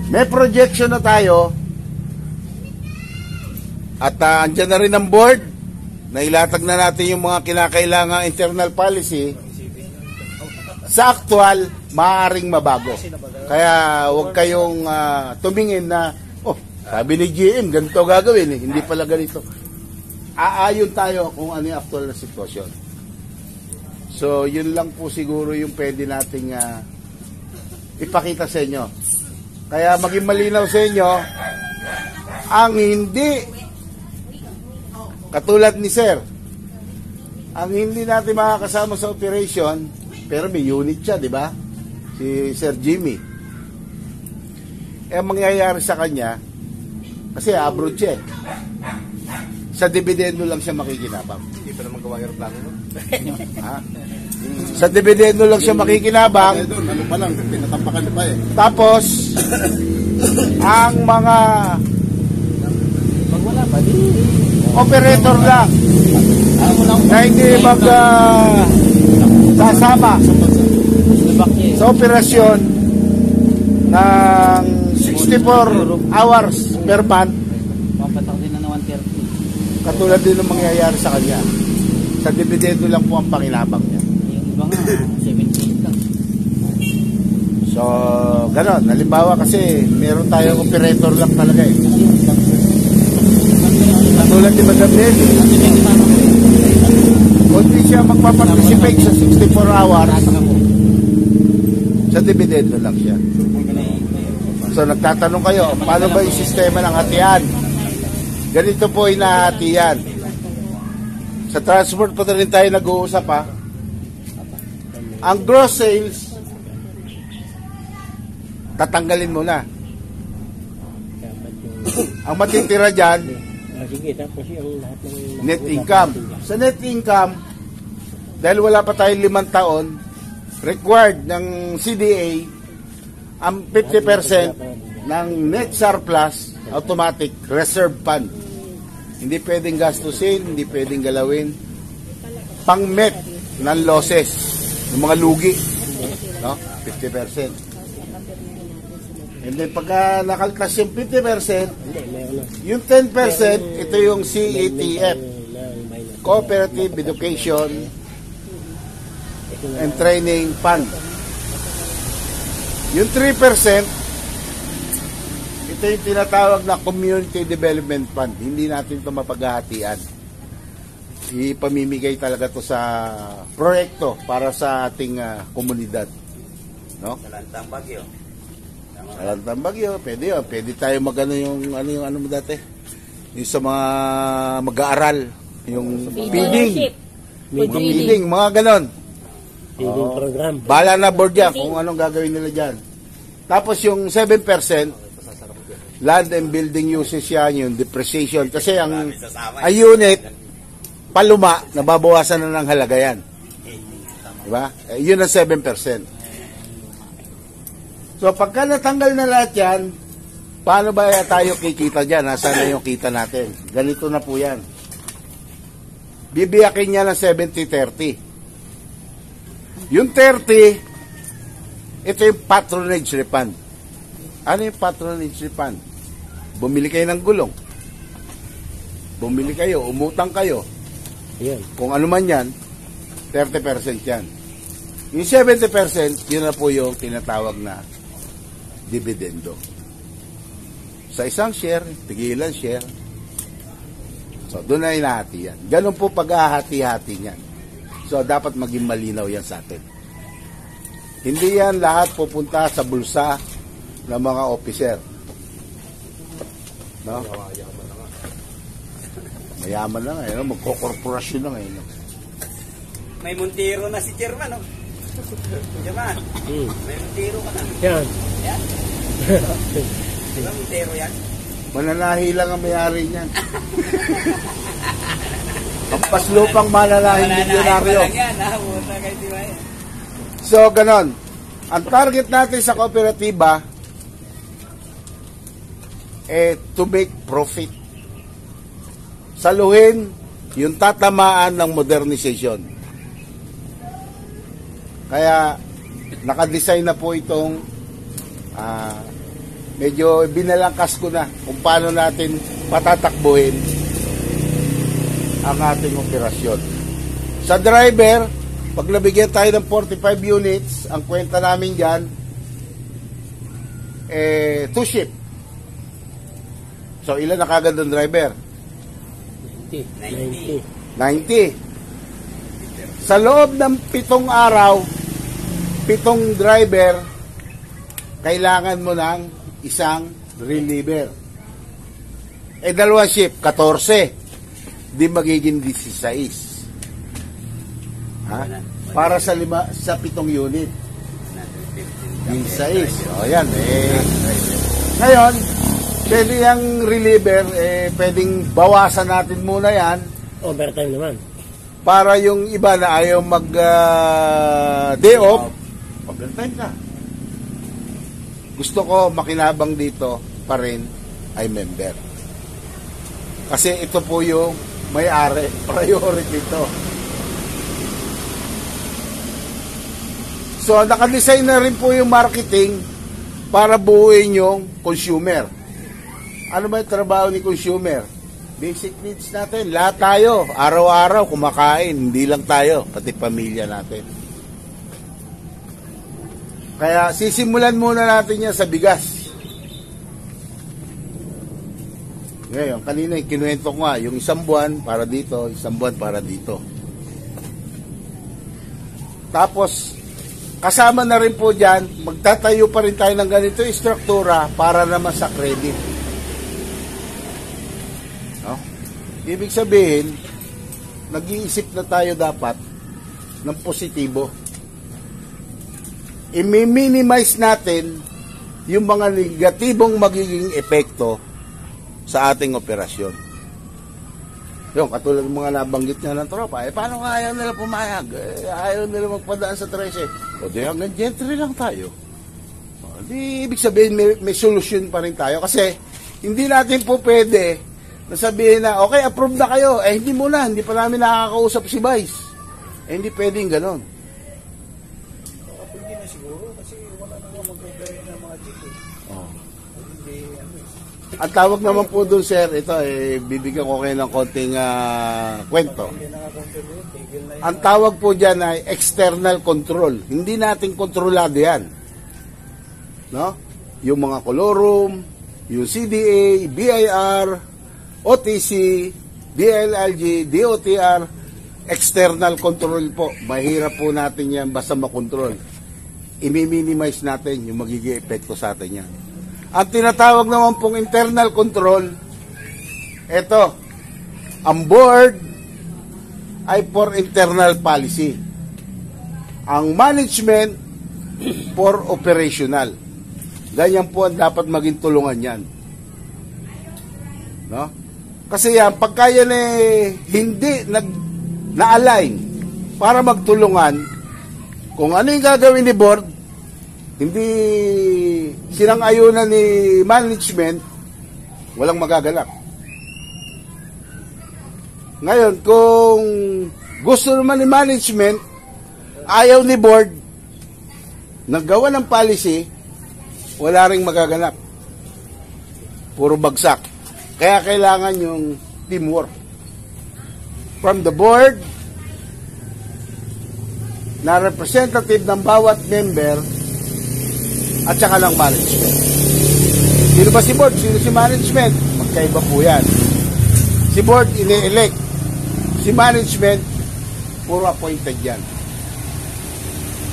May projection na tayo at andyan na rin ang board. Nailatag na natin yung mga kinakailangang internal policy. Sa actual, maaaring mabago. Kaya huwag kayong tumingin na, oh, sabi ni GM, ganito gagawin eh. Hindi pala ganito. Aayon tayo kung ano yung actual na sitwasyon. So, yun lang po siguro yung pwede nating ipakita sa inyo. Kaya maging malinaw sa inyo, ang hindi, katulad ni Sir, ang hindi natin makakasama sa operation, pero may unit siya, di ba? Si Sir Jimmy. Ang mangyayari sa kanya, kasi abroad siya. Sa dividendo lang siya makikinabang. Hindi pa naman gawa yung plano mo. Ha? Sa dividendo lang siya makikinabang. Ano pa lang, pinatampakan pa eh. Tapos, ang mga Wala pa, di. operator lang na hindi sasama sa operasyon ng 64 hours per month. Papatak din na 130. Katulad din ng mangyayari sa kanya. Sa dividendo lang po ang panginabang niya. Yung iba nga, 78 lang. So, ganon. Halimbawa kasi, meron tayong operator lang talaga eh. Katulad ni Madam Nelly, kung di siya magpaparticipate sa 64 hours, sa dividendo lang siya. So, nagtatanong kayo, paano ba yung sistema ng hatian? Ganito po hinahati yan. Sa transport pa rin tayo nag-uusap ha. Ang gross sales, tatanggalin mo na. Ang matitira dyan, Sige, tapos yung lahat ng net income. Sa net income, dahil wala pa tayong 5 taon, required ng CDA, ang 50% ng net surplus, automatic reserve fund. Hindi pwedeng gastusin, hindi pwedeng galawin. Pang-met ng losses, ng mga lugi. No? 50%. And then pagka nakaltas yung 50%, yung 10%, ito yung CETF, Cooperative Education and Training Fund. Yung 3%, ito yung tinatawag na Community Development Fund. Hindi natin ito mapaghahatian. Ipamimigay talaga to sa proyekto para sa ating komunidad. No? Kalantang Bagyo. Kalantang Bagyo, pwede yun. Pwede tayo magano yung ano mo dati? Yung sa mga mag-aaral, yung feeding. Mga ganon. feeding program. Bala na board yan kung anong gagawin nila dyan. Tapos yung 7%, land and building uses yan, yung depreciation. Kasi ang unit, paluma, nababawasan na ng halaga yan. Diba? Yun ang 7%. So, pagka natanggal na lahat yan, paano ba tayo kikita dyan? Nasaan na yung kita natin? Ganito na po yan. Bibiyakin niya ng 70-30. Yung 30, ito yung patronage refund. Ano yung patronage refund? Bumili kayo ng gulong. Bumili kayo, umutang kayo. Yan. Kung ano man yan, 30% yan. Yung 70%, yun na po yung tinatawag na dividendo. Sa isang share, tigilan share. So, doon na inahati yan. Ganun po pag-ahati-hati niyan. So, dapat maging malinaw yan sa atin. Hindi yan lahat pupunta sa bulsa ng mga officer. No? Mayaman na ngayon. Magkokorporasyon na ngayon. May Montero na si Chairman, no? Chairman, may Montero ka na. Yan. Yan? Di ba Montero yan? Mananahi lang ang mayari niyan. Ang paslupang mananahing milyonaryo. So, ganon. Ang target natin sa kooperatiba to make profit. Saluhin yung tatamaan ng modernization. Kaya, nakadesign na po itong medyo binalangkas ko na kung paano natin patatakbuhin ang ating operasyon. Sa driver, pag nabigyan tayo ng 45 units, ang kwenta namin dyan, 2 shift. So, ilan na kagad ng driver? 90. 90. Sa loob ng 7 araw, 7 driver, kailangan mo ng isang reliever. 2 shift, 14. Di magiging 16. Ha? Para sa 7 unit. 16. O yan, ngayon, pwede yung reliever, pwedeng bawasan natin muna yan. Overtime naman. Para yung iba na ayaw mag day off, overtime na. Gusto ko makinabang dito pa rin ay member. Kasi ito po yung may-ari, priority ito. So, nakadesign na rin po yung marketing para buuin yung consumer. Ano ba yung trabaho ni consumer? Basic needs natin. Lahat tayo, araw-araw kumakain. Hindi lang tayo, pati pamilya natin. Kaya sisimulan muna natin yan sa bigas. Ngayon, kanina yung kinuwento ko nga, yung 1 buwan para dito, 1 buwan para dito. Tapos, kasama na rin po dyan, magtatayo pa rin tayo ng ganito yung struktura para naman sa credit. No? Ibig sabihin, nag-iisip na tayo dapat ng positibo. I-minimize natin yung mga negatibong magiging epekto sa ating operasyon. Yung katulad ng mga nabanggit niya ng tropa, paano nga ayaw nila pumayag? Ayaw nila magpadaan sa 13. O di hanggang gentry lang tayo. O, di ibig sabihin may solusyon pa rin tayo. Kasi hindi natin po pwede na sabihin na, okay, approve na kayo. Hindi muna, hindi pa namin nakakausap si Vice. Hindi pwedeng ganon. Hindi na siguro kasi wala naman mag-operate ng mga jeep. Ang tawag naman po doon, sir, ito, bibigyan ko kayo ng konting kwento. Ang tawag po dyan ay external control. Hindi natin kontrolado yan. No? Yung mga colorum, yung CDA, BIR, OTC, DLLG, DOTR, external control po. Mahirap po natin yan basta makontrol. I-minimize natin yung magiging epekto sa atin yan. Ang tinatawag naman pong internal control, ito, ang board ay for internal policy. Ang management for operational. Ganyan po ang dapat maging tulungan yan. No? Kasi yan, pagka yan hindi na-align para magtulungan, kung ano yung gagawin ni board, hindi sinang-ayunan ni management, walang magagalak. Ngayon, kung gusto naman ni management, ayaw ni board, naggawa ng policy, wala ring magaganap. Puro bagsak. Kaya kailangan yung teamwork. From the board, na representative ng bawat member, at saka ng management. Sino ba si board? Sino si management? Magkaiba po yan. Si board, ini-elect. Si management, puro appointed yan.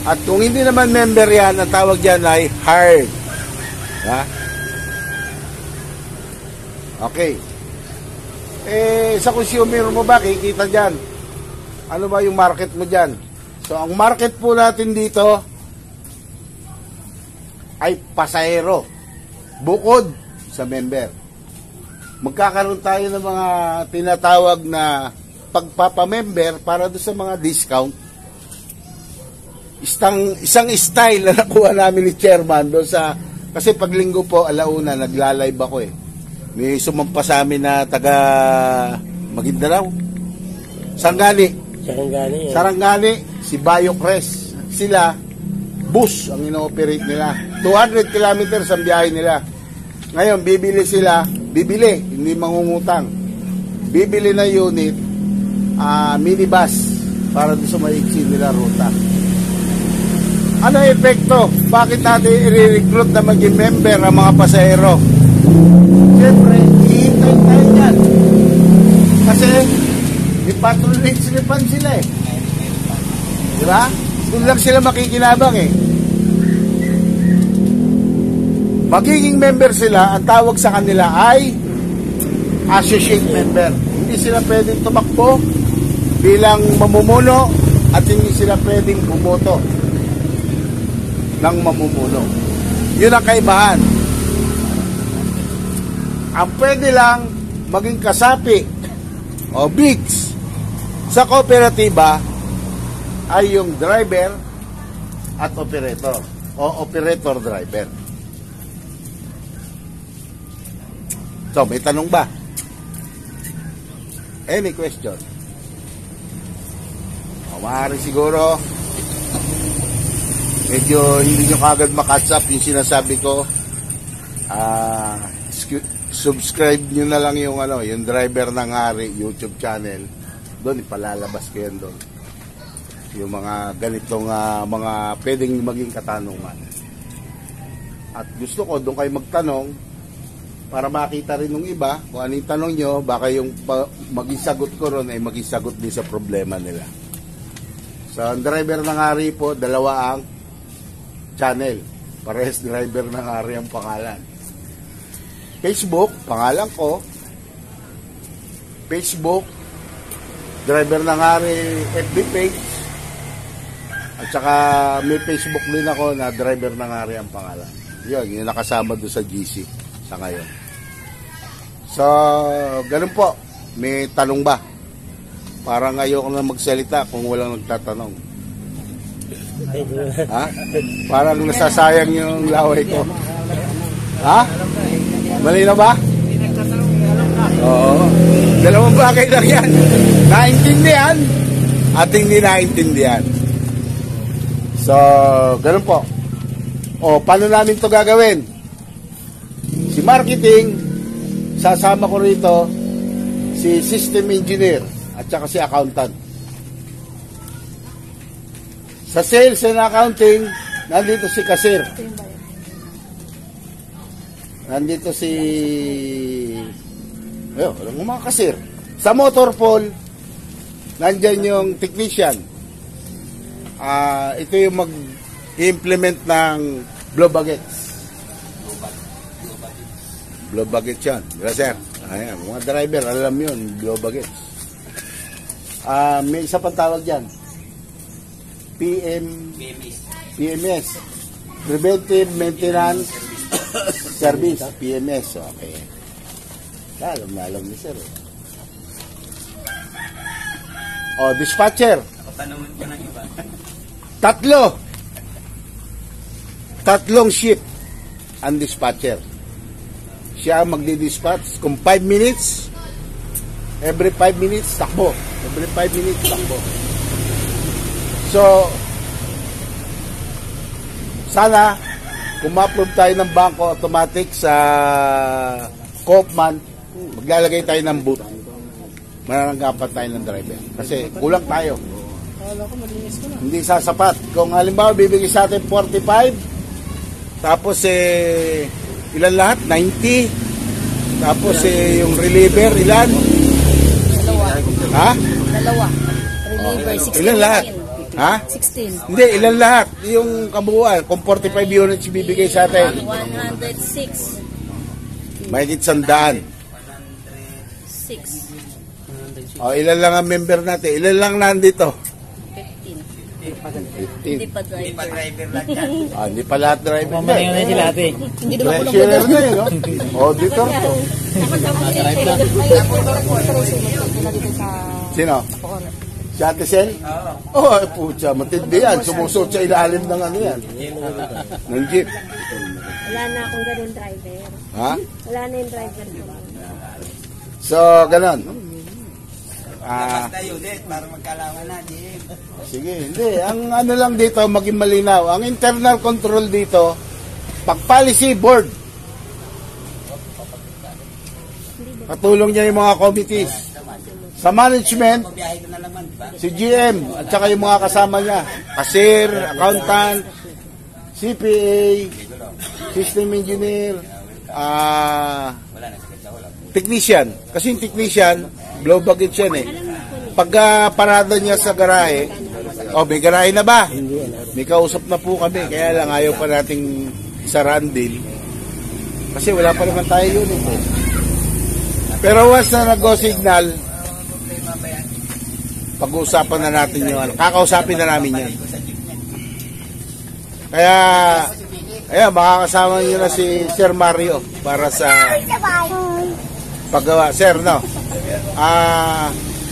At kung hindi naman member yan, ang tawag yan ay hired. Ha? Okay. Sa consumer mo ba, kikita dyan? Ano ba yung market mo dyan? So, ang market po natin dito, ay pasahero bukod sa member. Magkakaroon tayo ng mga tinatawag na pagpapamember para doon sa mga discount. Isang style na nakuha namin ni chairman doon sa, kasi paglinggo po alauna nagla-live ako may sumampa sa amin na taga Maguindanao, Sarangani, si Bayo Cres. Sila bus ang ino-operate nila. 200 kilometers ang biyahe nila. Ngayon, bibili, hindi mangungutang. Bibili na unit, minibus, para doon sa maiksi nila ruta. Ano ang epekto? Bakit natin i-recruit na maging member ang mga pasahero? Siyempre, hihintay tayo yan. Kasi, may patronage slipan sila eh. Diba? Doon lang sila makikinabang eh. Magiging member sila, ang tawag sa kanila ay associate member. Hindi sila pwedeng tumakbo bilang mamumuno at hindi sila pwedeng bumoto ng mamumuno. Yun ang kaibahan. Ang pwede lang maging kasapi o bigs sa kooperatiba ay yung driver at operator o operator-driver. So, may tanong ba? Any question? Maaari siguro medyo hindi nyo kagad makatch up yung sinasabi ko. Subscribe nyo na lang yung yung Driver ng Hari YouTube channel. Doon ipalalabas ko yan doon. Yung mga ganitong mga pwedeng maging katanungan. At gusto ko doon kayo magtanong para makita rin ng iba kung ano yung tanong nyo, baka yung maging sagot ko ron ay maging sagot din sa problema nila. So, ang Driver ng Hari po, dalawa ang channel. Parehas Driver ng Hari ang pangalan. Facebook, pangalan ko. Facebook, Driver ng Hari FB page. At saka may Facebook din ako na Driver ng Hari ang pangalan. Yun, yung nakasama doon sa GC sa ngayon. So, ganun po. May tanong ba? Parang ayoko na magsalita kung walang nagtatanong. Ha? Parang nasasayang yung laway ko. Ha? Mali na ba? Oo. Dalawang bagay lang yan. Naintindihan at hindi naintindihan. So, ganun po. O, paano namin to gagawin? Si marketing, sasama ko rito si system engineer at saka si accountant. Sa sales and accounting, nandito si cashier. Nandito si walang mga cashier. Sa motor pool, nandyan yung technician. Ito yung mag-implement ng blow baguettes. Blow baguettes yan. Diba, sir? Ayan, mga driver, alam yun, blow baguettes. May isa pang tawag dyan. PMS. Preventive Maintenance Service. PMS. Okay. Alam na alam ni sir. Dispatcher. Patanungan ko ng iba. Tatlong shift ang dispatcher. Siya magdi-dispatch kung 5 minutes, every 5 minutes takbo. Every 5 minutes takbo. So, sana kung ma-approve tayo ng bangko automatic sa Kaufman, maglalagay tayo ng booth. Manananggapan tayo ng driver. Kasi kulang tayo. Hindi sasapat. Kung halimbawa bibigay sa atin 45, tapos ilan lahat? 90. Tapos yung reliever, ilan? Ha? Dalawa. Reliever, 16. Ilan lahat? Ha? 16. Hindi, ilan lahat? Yung kabuuan, kung 45 units bibigay sa atin. 106. Mahigit 100. 6. Ilan lang ang member natin? Ilan lang nandito? 15. Hindi 15. pa Hindi pa driver. driver lang yan. Hindi pa lahat driver. Mamaya na sila ate. Hindi naman ko Treasurer na yun, no? Auditor to. Sino? Si Ate Sel? Oo. Pucha, matindi yan. Sumusot sa ilalim ng ano yan. Ng jeep. Wala na akong ganun driver. Ha? Wala na yung driver ko. So, ganon. Labas tayo ulit para magkalaman na, Jim. Sige, hindi. Ang ano lang dito, maging malinaw. Ang internal control dito, pag policy board, Katulong niya yung mga committees. Sa management, si GM at saka yung mga kasama niya, cashier, accountant, CPA, system engineer, technician. Kasi yung technician, blow baggage yan eh. Pagka parada niya sa garahe, may garahe na ba? May kausap na po kami, kaya lang ayaw pa nating isaraan deal. Kasi wala pa naman tayo yun eh. Pero once na nag-go-signal, pag-uusapan na natin yun. Kakausapin na namin yan. Kaya makakasama nyo na si Sir Mario para sa paggawa. Sir, no?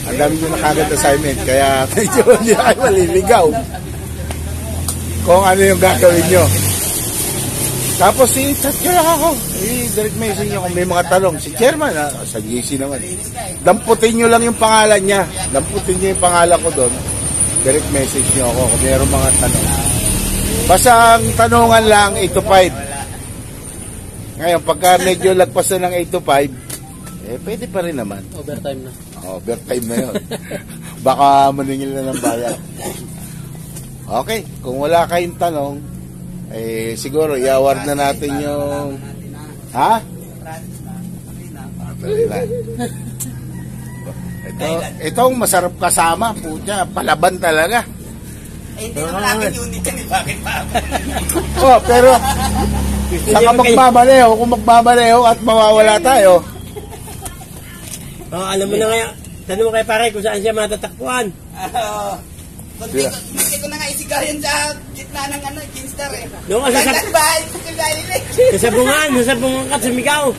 Ang dami nyo na kagad assignment, kaya medyo hindi na kayo maliligaw kung ano yung gagawin nyo. Tapos i-chat nyo lang ako. I-direct message nyo kung may mga tanong. Si Chairman, sa GC naman. Damputin nyo lang yung pangalan niya. Damputin nyo yung pangalan ko doon. Direct message nyo ako kung mayroong mga tanong. Basta ang tanungan lang, 8 to 5. Ngayon, pagka medyo lagpasan ng 8 to 5, pwede pa rin naman. Overtime na. Overtime na yun. Baka maningil na ng bayan. Okay, kung wala kayong tanong, siguro i-award na natin yung itong masarap kasama, pucha, palaban talaga. Hindi naman natin unit yan, bakit pa? Pero saka magmamaleho, kung magmamaleho at mawawala tayo. Alam mo na nga, tanong mo kay pare kung saan siya matatakpuan. Hindi ko na nga isigayan sa gitna ng Kingstar eh. Doon ka sa bahay, sabungan ka sa Migaw.